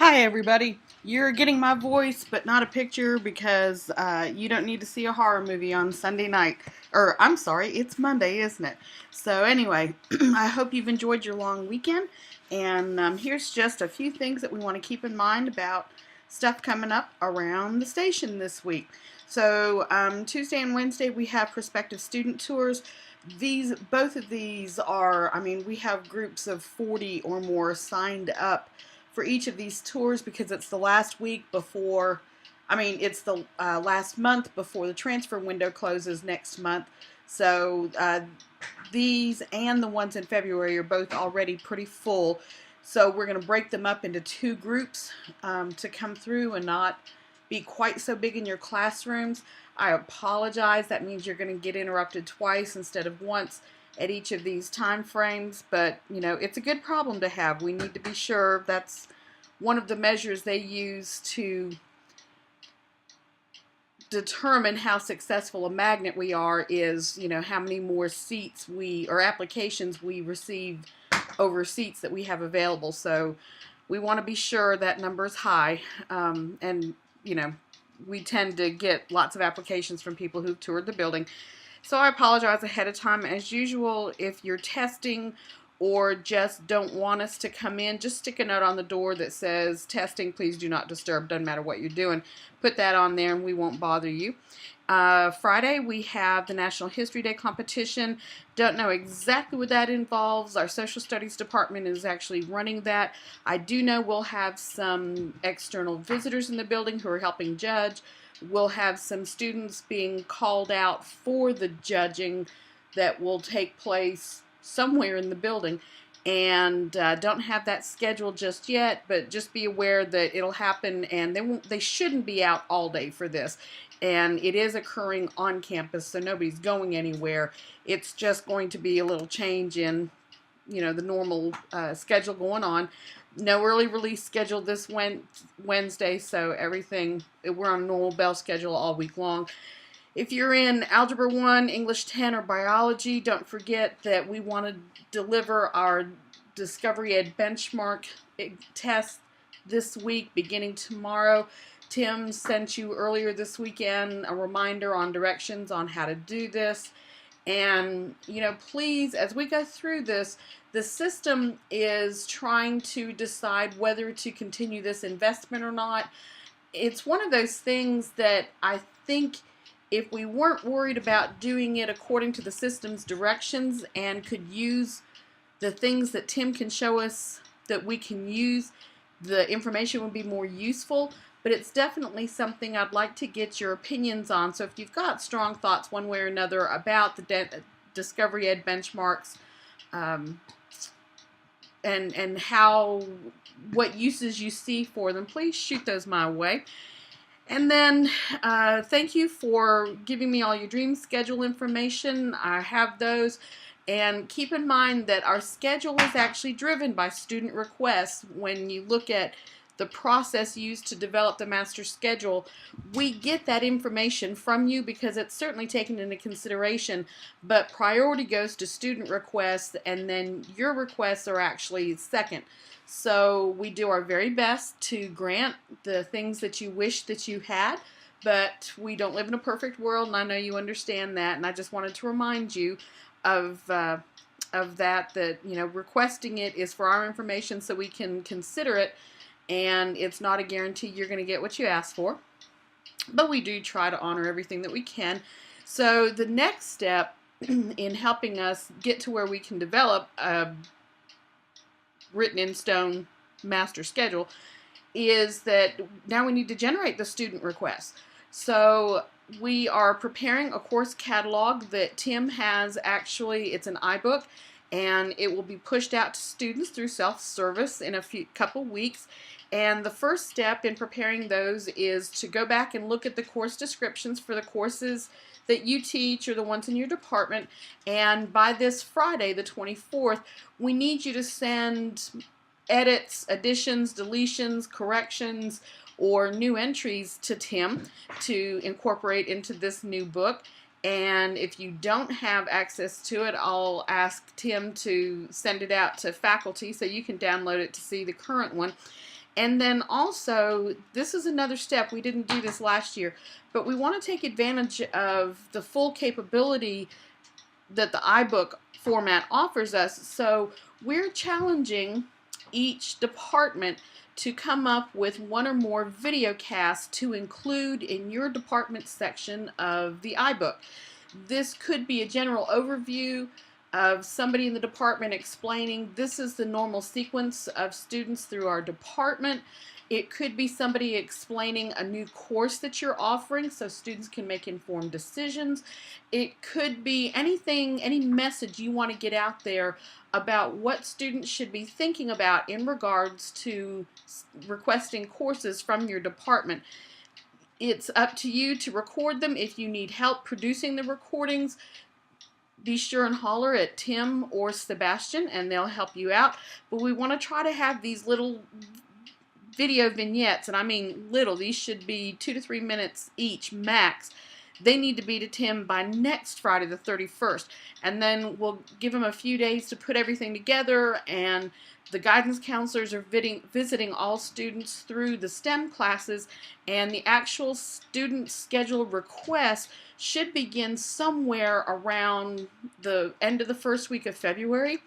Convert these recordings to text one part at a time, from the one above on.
Hi everybody. You're getting my voice but not a picture because you don't need to see a horror movie on Sunday night. Or I'm sorry, it's Monday, isn't it? So anyway, I hope you've enjoyed your long weekend, and here's just a few things that we want to keep in mind about stuff coming up around the station this week. So Tuesday and Wednesday we have prospective student tours. Both of these are, we have groups of 40 or more signed up for each of these tours because it's the last week before, it's the last month before the transfer window closes next month. So these and the ones in February are both already pretty full. So we're going to break them up into two groups to come through and not be quite so big in your classrooms. I apologize. That means you're going to get interrupted twice instead of once at each of these time frames, but it's a good problem to have. We need to be sure. That's one of the measures they use to determine how successful a magnet we are is, how many more seats or applications we receive over seats that we have available. So we want to be sure that number is high, and we tend to get lots of applications from people who've toured the building. So I apologize ahead of time. As usual, if you're testing or just don't want us to come in, just stick a note on the door that says, testing, please do not disturb. Doesn't matter what you're doing. Put that on there and we won't bother you. Friday, we have the National History Day competition. Don't know exactly what that involves. Our Social Studies department is actually running that. I do know we'll have some external visitors in the building who are helping judge. We'll have some students being called out for the judging that will take place somewhere in the building, and don't have that scheduled just yet, but just be aware that it'll happen, and they shouldn't be out all day for this. And it is occurring on campus, so nobody's going anywhere. It's just going to be a little change in the normal schedule going on. No early release schedule this Wednesday, so we're on a normal bell schedule all week long. If you're in Algebra 1, English 10, or Biology, don't forget that we want to deliver our Discovery Ed benchmark test this week, beginning tomorrow. Tim sent you earlier this weekend a reminder on directions on how to do this. And, please, as we go through this, the system is trying to decide whether to continue this investment or not. It's one of those things that I think if we weren't worried about doing it according to the system's directions and could use the things that Tim can show us that we can use, the information would be more useful. But it's definitely something I'd like to get your opinions on. So if you've got strong thoughts one way or another about the Discovery Ed benchmarks, and what uses you see for them, please shoot those my way. And then thank you for giving me all your dream schedule information. I have those. And keep in mind that our schedule is actually driven by student requests. When you look at the process used to develop the master schedule, we get that information from you because it's certainly taken into consideration, but priority goes to student requests, and then your requests are actually second. So we do our very best to grant the things that you wish that you had, but we don't live in a perfect world, and I know you understand that, and I just wanted to remind you of that requesting it is for our information so we can consider it, and it's not a guarantee you're going to get what you ask for, but we do try to honor everything that we can. So the next step in helping us get to where we can develop a written in stone master schedule is that now we need to generate the student requests. So we are preparing a course catalog that Tim has. Actually, it's an iBook, and it will be pushed out to students through self-service in a couple weeks. And the first step in preparing those is to go back and look at the course descriptions for the courses that you teach or the ones in your department. And by this Friday, the 24th, we need you to send edits, additions, deletions, corrections, or new entries to Tim to incorporate into this new book. And if you don't have access to it, I'll ask Tim to send it out to faculty so you can download it to see the current one. And then also, this is another step, we didn't do this last year, but we want to take advantage of the full capability that the iBook format offers us. So we're challenging each department to come up with one or more video casts to include in your department section of the iBook. This could be a general overview of somebody in the department explaining this is the normal sequence of students through our department. It could be somebody explaining a new course that you're offering so students can make informed decisions. It could be anything, any message you want to get out there about what students should be thinking about in regards to requesting courses from your department. It's up to you to record them. If you need help producing the recordings, be sure and holler at Tim or Sebastian and they'll help you out. But we want to try to have these little video vignettes, and I mean little, these should be 2 to 3 minutes each max. They need to be to Tim by next Friday the 31st, and then we'll give him a few days to put everything together, and the guidance counselors are visiting all students through the STEM classes, and the actual student scheduled request should begin somewhere around the end of the first week of February.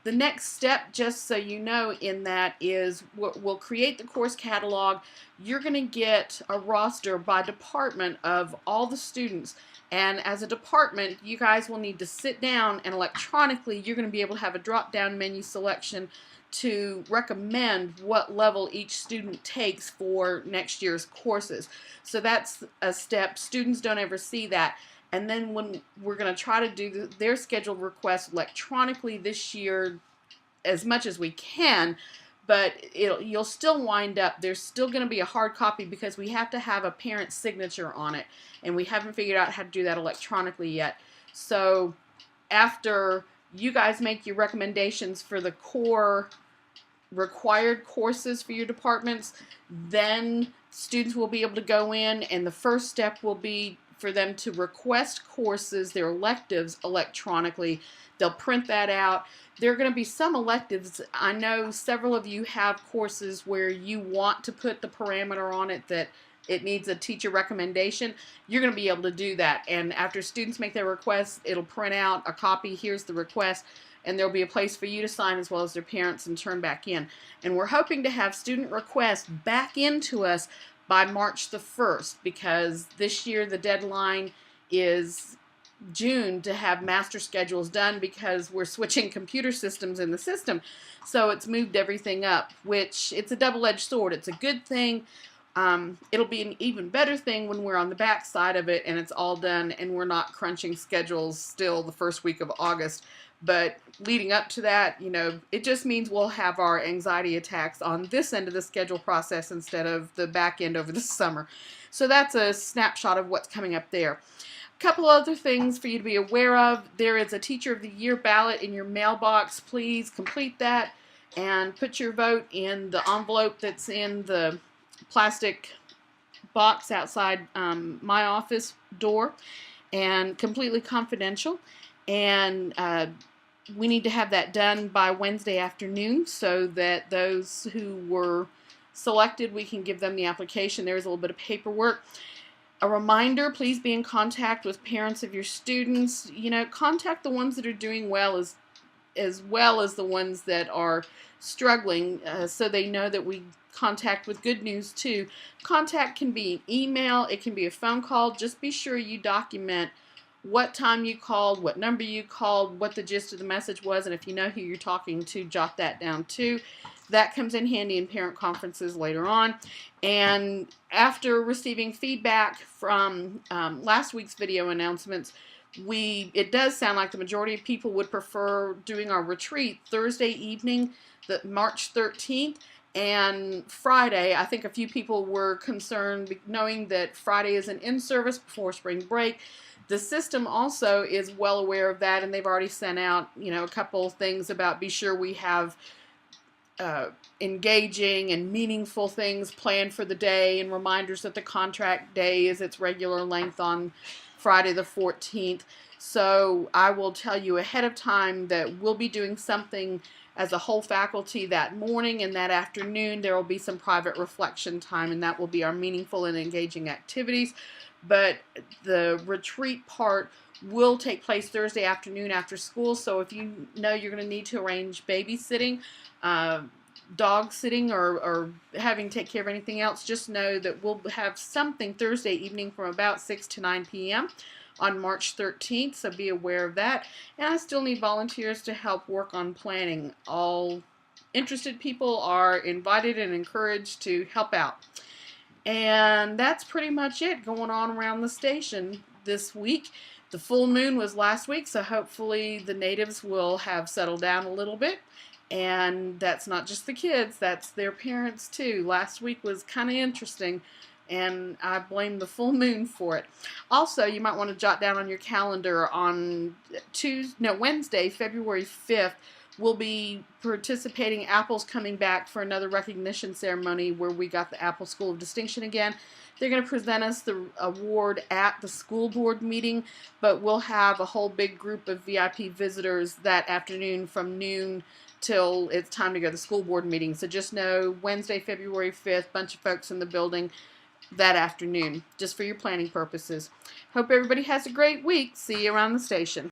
The next step, just so you know, in that is we'll create the course catalog. You're going to get a roster by department of all the students. And as a department, you guys will need to sit down and electronically, you're going to be able to have a drop-down menu selection to recommend what level each student takes for next year's courses. So that's a step. Students don't ever see that. And then when we're going to try to do their scheduled requests electronically this year as much as we can, but you'll still wind up, there's still going to be a hard copy because we have to have a parent's signature on it, and we haven't figured out how to do that electronically yet. So after you guys make your recommendations for the core required courses for your departments, then students will be able to go in, and the first step will be for them to request courses, their electives, electronically. They'll print that out. There are going to be some electives. I know several of you have courses where you want to put the parameter on it that it needs a teacher recommendation. You're going to be able to do that. And after students make their request, it'll print out a copy. Here's the request. And there'll be a place for you to sign as well as their parents and turn back in. And we're hoping to have student requests back into us by March the 1st, because this year the deadline is June to have master schedules done because we're switching computer systems in the system. So it's moved everything up, which it's a double-edged sword. It's a good thing. It'll be an even better thing when we're on the back side of it and it's all done and we're not crunching schedules still the first week of August. But leading up to that, you know, it just means we'll have our anxiety attacks on this end of the schedule process instead of the back end over the summer. So that's a snapshot of what's coming up there. A couple other things for you to be aware of. There is a Teacher of the Year ballot in your mailbox. Please complete that and put your vote in the envelope that's in the plastic box outside my office door, and completely confidential. And we need to have that done by Wednesday afternoon so that those who were selected, we can give them the application. There's a little bit of paperwork. A reminder, please be in contact with parents of your students. You know, contact the ones that are doing well as well as the ones that are struggling, so they know that we contact with good news too. Contact can be an email, it can be a phone call. Just be sure you document what time you called, what number you called, what the gist of the message was, and if you know who you're talking to, jot that down too. That comes in handy in parent conferences later on. And after receiving feedback from last week's video announcements, it does sound like the majority of people would prefer doing our retreat Thursday evening, March 13th, and Friday. I think a few people were concerned knowing that Friday is an in-service before spring break. The system also is well aware of that, and they've already sent out, you know, a couple things about be sure we have engaging and meaningful things planned for the day, and reminders that the contract day is its regular length on Friday the 14th. So I will tell you ahead of time that we'll be doing something as a whole faculty that morning, and that afternoon there will be some private reflection time, and that will be our meaningful and engaging activities. But the retreat part will take place Thursday afternoon after school, so if you know you're going to need to arrange babysitting, dog sitting, or having to take care of anything else, just know that we'll have something Thursday evening from about 6 to 9 p.m. on March 13th, so be aware of that. And I still need volunteers to help work on planning. All interested people are invited and encouraged to help out. And that's pretty much it going on around the station this week. The full moon was last week, so hopefully the natives will have settled down a little bit. And that's not just the kids, that's their parents too. Last week was kind of interesting, and I blame the full moon for it. Also, you might want to jot down on your calendar on Wednesday, February 5th, we'll be participating. Apple's coming back for another recognition ceremony where we got the Apple School of Distinction again. They're going to present us the award at the school board meeting, but we'll have a whole big group of VIP visitors that afternoon from noon till it's time to go to the school board meeting. So just know Wednesday, February 5th, bunch of folks in the building that afternoon, just for your planning purposes. Hope everybody has a great week. See you around the station.